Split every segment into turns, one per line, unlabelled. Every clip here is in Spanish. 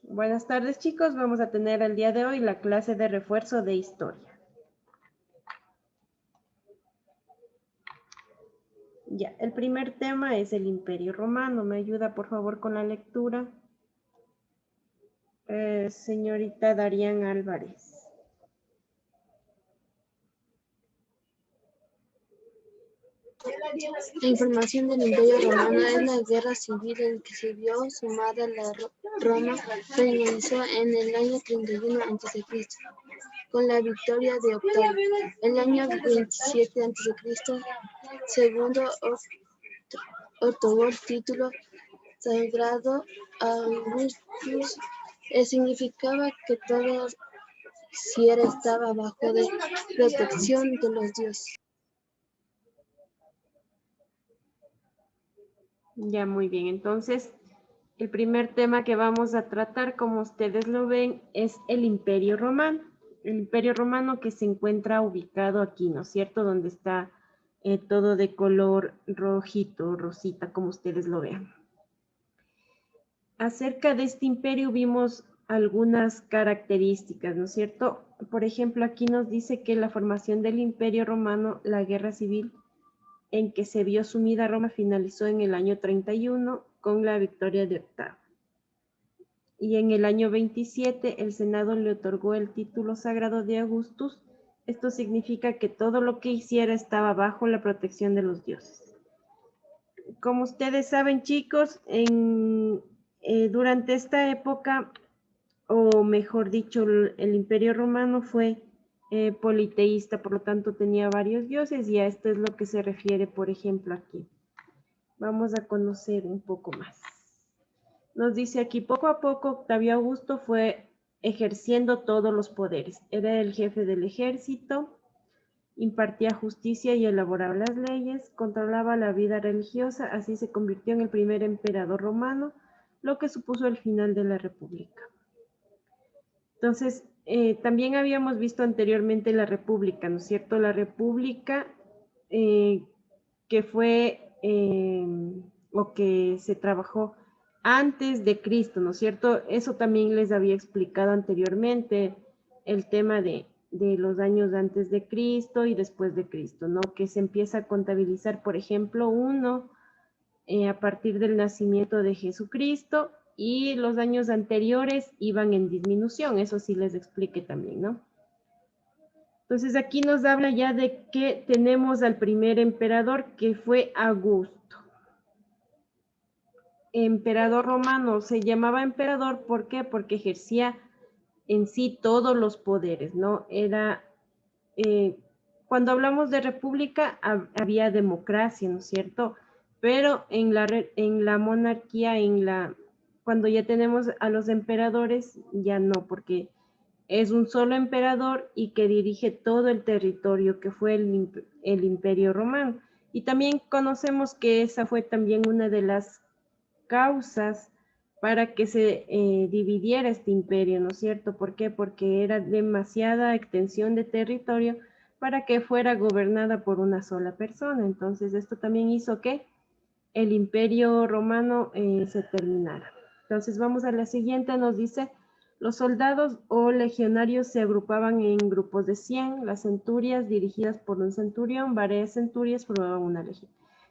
Buenas tardes, chicos. Vamos a tener el día de hoy la clase de refuerzo de historia. Ya, el primer tema es el Imperio Romano. ¿Me ayuda, por favor, con la lectura? Señorita Darían Álvarez.
La información del Imperio Romano es la guerra civil en que se vio sumada la Roma, finalizó en el año 31 a.C., con la victoria de Octavio. El año 27 a.C., segundo otorgó el título sagrado a Augustus. Significaba que todo Siera estaba bajo de protección de los dioses.
Ya, muy bien. Entonces, el primer tema que vamos a tratar, como ustedes lo ven, es el Imperio Romano. El Imperio Romano que se encuentra ubicado aquí, ¿no es cierto? Donde está todo de color rojito, rosita, como ustedes lo vean. Acerca de este imperio vimos algunas características, ¿no es cierto? Por ejemplo, aquí nos dice que la formación del Imperio Romano, la guerra civil en que se vio sumida Roma, finalizó en el año 31 con la victoria de Octavio. Y en el año 27 el Senado le otorgó el título sagrado de Augustus. Esto significa que todo lo que hiciera estaba bajo la protección de los dioses. Como ustedes saben, chicos, durante esta época, o mejor dicho, el Imperio Romano fue politeísta, por lo tanto tenía varios dioses, y a esto es lo que se refiere, por ejemplo, aquí. Vamos a conocer un poco más. Nos dice aquí, poco a poco Octavio Augusto fue ejerciendo todos los poderes. Era el jefe del ejército, impartía justicia y elaboraba las leyes, controlaba la vida religiosa, así se convirtió en el primer emperador romano, lo que supuso el final de la república. Entonces, también habíamos visto anteriormente la república, ¿no es cierto? La república que fue o que se trabajó antes de Cristo, ¿no es cierto? Eso también les había explicado anteriormente, el tema de los años antes de Cristo y después de Cristo, ¿no? Que se empieza a contabilizar, por ejemplo, uno a partir del nacimiento de Jesucristo, y los años anteriores iban en disminución, eso sí les expliqué también, ¿no? Entonces aquí nos habla ya de que tenemos al primer emperador, que fue Augusto. Emperador romano, se llamaba emperador, ¿por qué? Porque ejercía en sí todos los poderes, ¿no? Era, cuando hablamos de república, había democracia, ¿no es cierto? Pero en la monarquía, cuando ya tenemos a los emperadores, ya no, porque es un solo emperador y que dirige todo el territorio que fue el Imperio Romano. Y también conocemos que esa fue también una de las causas para que se dividiera este imperio, ¿no es cierto? ¿Por qué? Porque era demasiada extensión de territorio para que fuera gobernada por una sola persona. Entonces, esto también hizo que el imperio romano se terminara. Entonces, vamos a la siguiente, nos dice, los soldados o legionarios se agrupaban en grupos de 100, las centurias dirigidas por un centurión, varias centurias formaban una legión.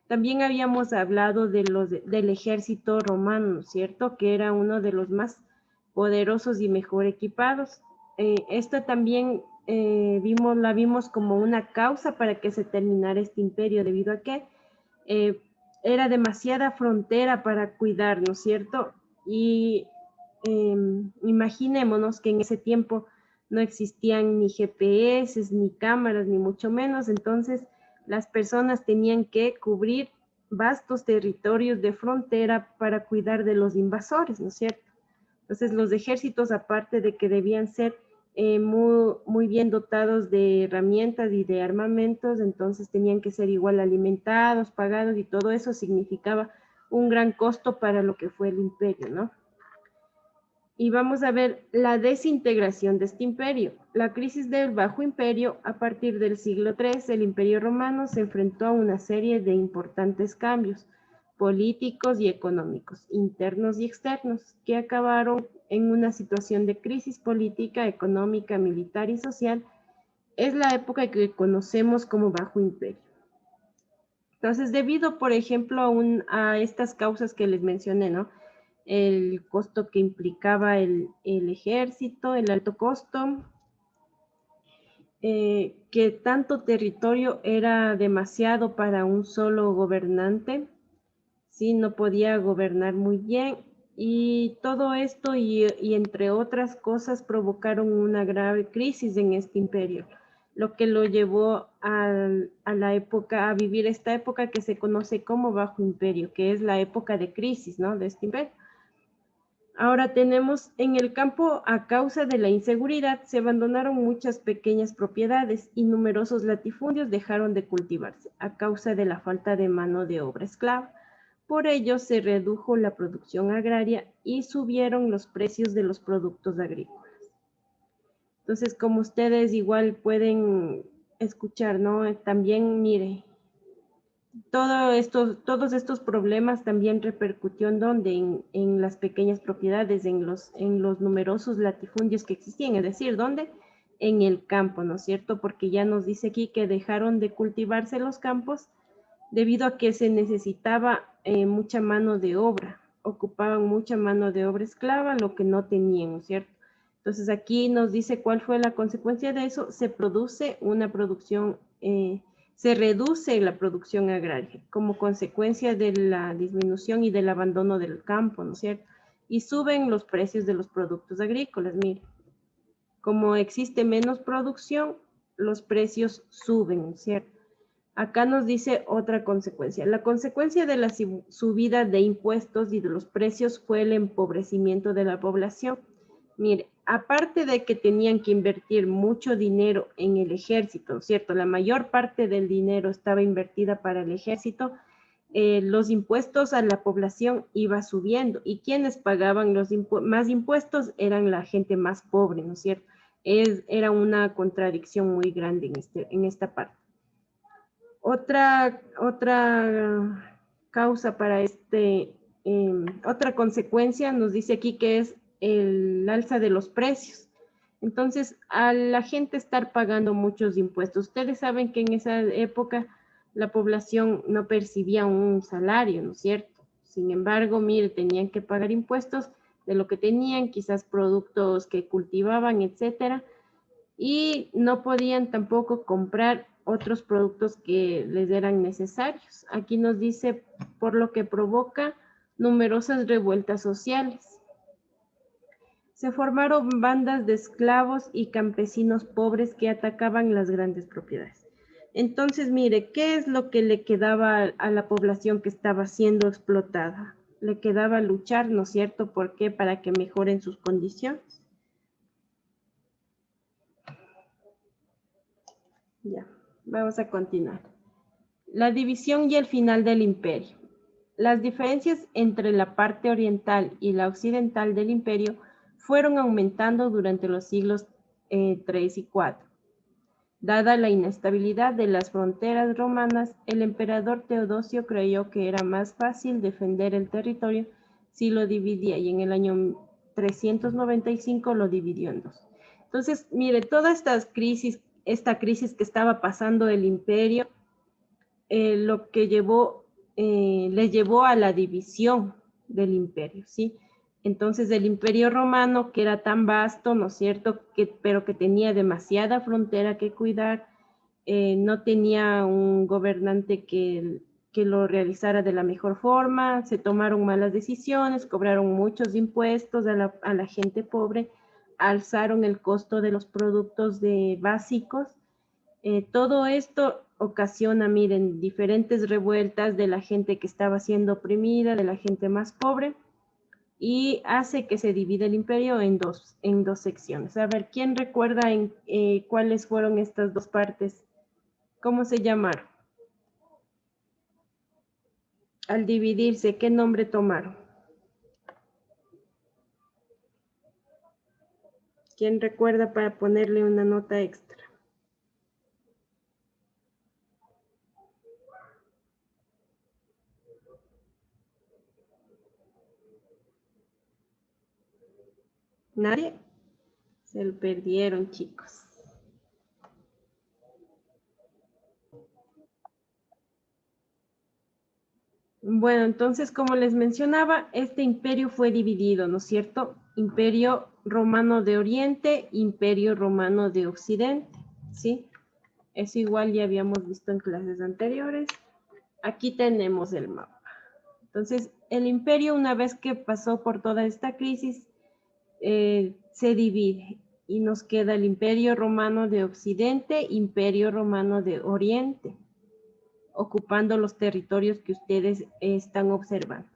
También habíamos hablado del ejército romano, ¿cierto? Que era uno de los más poderosos y mejor equipados. Esta también la vimos como una causa para que se terminara este imperio, debido a que era demasiada frontera para cuidar, ¿no es cierto? Y imaginémonos que en ese tiempo no existían ni GPS, ni cámaras, ni mucho menos, entonces las personas tenían que cubrir vastos territorios de frontera para cuidar de los invasores, ¿no es cierto? Entonces los ejércitos, aparte de que debían ser muy bien dotados de herramientas y de armamentos, entonces tenían que ser igual alimentados, pagados, y todo eso significaba un gran costo para lo que fue el imperio, ¿no? Y vamos a ver la desintegración de este imperio. La crisis del Bajo Imperio, a partir del siglo III, el Imperio Romano se enfrentó a una serie de importantes cambios. políticos y económicos, internos y externos, que acabaron en una situación de crisis política, económica, militar y social. Es la época que conocemos como Bajo Imperio. Entonces, debido, por ejemplo, a estas causas que les mencioné, ¿no? El costo que implicaba el ejército, el alto costo, que tanto territorio era demasiado para un solo gobernante, ¿sí? No podía gobernar muy bien, y todo esto y entre otras cosas provocaron una grave crisis en este imperio, lo que lo llevó a la época, a vivir esta época que se conoce como Bajo Imperio, que es la época de crisis, ¿no? De este imperio. Ahora tenemos en el campo, a causa de la inseguridad, se abandonaron muchas pequeñas propiedades y numerosos latifundios dejaron de cultivarse a causa de la falta de mano de obra esclava. Por ello se redujo la producción agraria y subieron los precios de los productos agrícolas. Entonces, como ustedes igual pueden escuchar, ¿no? También, mire, todos estos problemas también repercutió en donde, en las pequeñas propiedades, en los numerosos latifundios que existían, es decir, ¿dónde? En el campo, ¿no es cierto? Porque ya nos dice aquí que dejaron de cultivarse los campos debido a que se necesitaba mucha mano de obra, ocupaban mucha mano de obra esclava, lo que no tenían, ¿no es cierto? Entonces aquí nos dice cuál fue la consecuencia de eso. Se produce una producción, se reduce la producción agraria como consecuencia de la disminución y del abandono del campo, ¿no es cierto? Y suben los precios de los productos agrícolas. Mire, como existe menos producción, los precios suben, ¿no es cierto? Acá nos dice otra consecuencia. La consecuencia de la subida de impuestos y de los precios fue el empobrecimiento de la población. Mire, aparte de que tenían que invertir mucho dinero en el ejército, ¿cierto? La mayor parte del dinero estaba invertida para el ejército. Los impuestos a la población iba subiendo, y quienes pagaban los más impuestos eran la gente más pobre, ¿no es cierto? Era una contradicción muy grande en esta parte. Otra causa para otra consecuencia nos dice aquí que es el alza de los precios. Entonces, a la gente estar pagando muchos impuestos, ustedes saben que en esa época la población no percibía un salario, ¿no es cierto? Sin embargo, mire, tenían que pagar impuestos de lo que tenían, quizás productos que cultivaban, etcétera, y no podían tampoco comprar otros productos que les eran necesarios. Aquí nos dice, por lo que provoca numerosas revueltas sociales. Se formaron bandas de esclavos y campesinos pobres que atacaban las grandes propiedades. Entonces, mire, ¿qué es lo que le quedaba a la población que estaba siendo explotada? Le quedaba luchar, ¿no es cierto? ¿Por qué? Para que mejoren sus condiciones. Ya, vamos a continuar. La división y el final del imperio. Las diferencias entre la parte oriental y la occidental del imperio fueron aumentando durante los siglos 3 y 4. Dada la inestabilidad de las fronteras romanas, el emperador Teodosio creyó que era más fácil defender el territorio si lo dividía, y en el año 395 lo dividió en dos. Entonces, mire, toda esta crisis que estaba pasando el imperio, lo que le llevó a la división del imperio, ¿sí? Entonces el imperio romano, que era tan vasto, ¿no es cierto?, pero que tenía demasiada frontera que cuidar, no tenía un gobernante que lo realizara de la mejor forma, se tomaron malas decisiones, cobraron muchos impuestos a la gente pobre, alzaron el costo de los productos básicos. Todo esto ocasiona, miren, diferentes revueltas de la gente que estaba siendo oprimida, de la gente más pobre, y hace que se divida el imperio en dos secciones. A ver, ¿quién recuerda cuáles fueron estas dos partes? ¿Cómo se llamaron? Al dividirse, ¿qué nombre tomaron? ¿Quién recuerda para ponerle una nota extra? ¿Nadie? Se lo perdieron, chicos. Bueno, entonces, como les mencionaba, este imperio fue dividido, ¿no es cierto? Imperio romano de Oriente, Imperio romano de Occidente, ¿sí? Eso igual ya habíamos visto en clases anteriores. Aquí tenemos el mapa. Entonces, el imperio, una vez que pasó por toda esta crisis, se divide y nos queda el Imperio romano de Occidente, Imperio romano de Oriente, ocupando los territorios que ustedes están observando.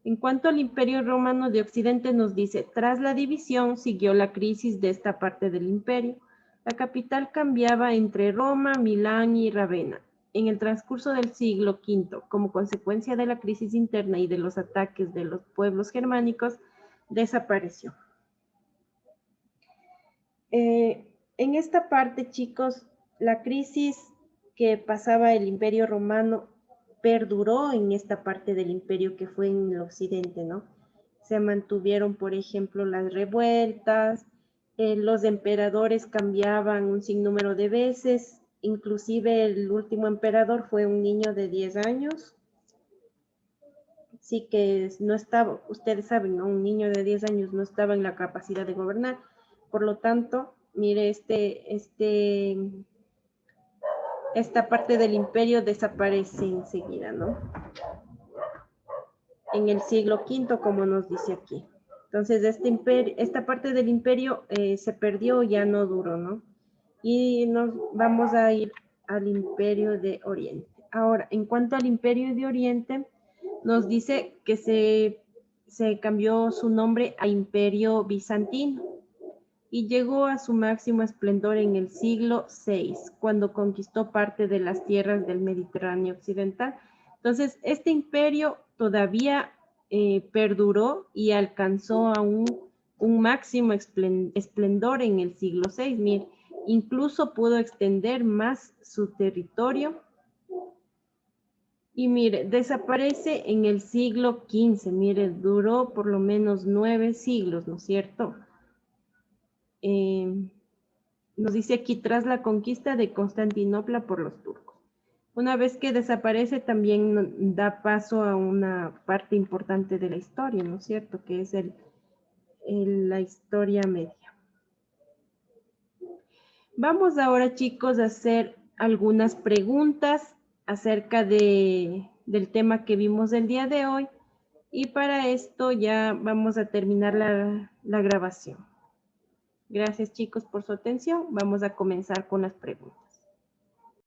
En cuanto al Imperio Romano de Occidente, nos dice, tras la división siguió la crisis de esta parte del imperio. La capital cambiaba entre Roma, Milán y Ravenna. En el transcurso del siglo V, como consecuencia de la crisis interna y de los ataques de los pueblos germánicos, desapareció. En esta parte, chicos, la crisis que pasaba el Imperio Romano perduró en esta parte del imperio que fue en el occidente, ¿no? Se mantuvieron, por ejemplo, las revueltas, los emperadores cambiaban un sinnúmero de veces, inclusive el último emperador fue un niño de 10 años, sí que no estaba, ustedes saben, ¿no? Un niño de 10 años no estaba en la capacidad de gobernar, por lo tanto, mire, esta parte del imperio desaparece enseguida, ¿no? En el siglo V, como nos dice aquí. Entonces, esta parte del imperio se perdió, ya no duró, ¿no? Y nos vamos a ir al imperio de Oriente. Ahora, en cuanto al imperio de Oriente, nos dice que se cambió su nombre a Imperio Bizantino y llegó a su máximo esplendor en el siglo VI, cuando conquistó parte de las tierras del Mediterráneo occidental. Entonces, este imperio todavía perduró y alcanzó a un máximo esplendor en el siglo VI. Mire, incluso pudo extender más su territorio. Y mire, desaparece en el siglo XV. Mire, duró por lo menos 9 siglos, ¿no es cierto? Nos dice aquí, tras la conquista de Constantinopla por los turcos. Una vez que desaparece, también da paso a una parte importante de la historia, ¿no es cierto? Que es la historia media. Vamos ahora, chicos, a hacer algunas preguntas acerca del tema que vimos el día de hoy. Y para esto ya vamos a terminar la grabación. Gracias, chicos, por su atención. Vamos a comenzar con las preguntas.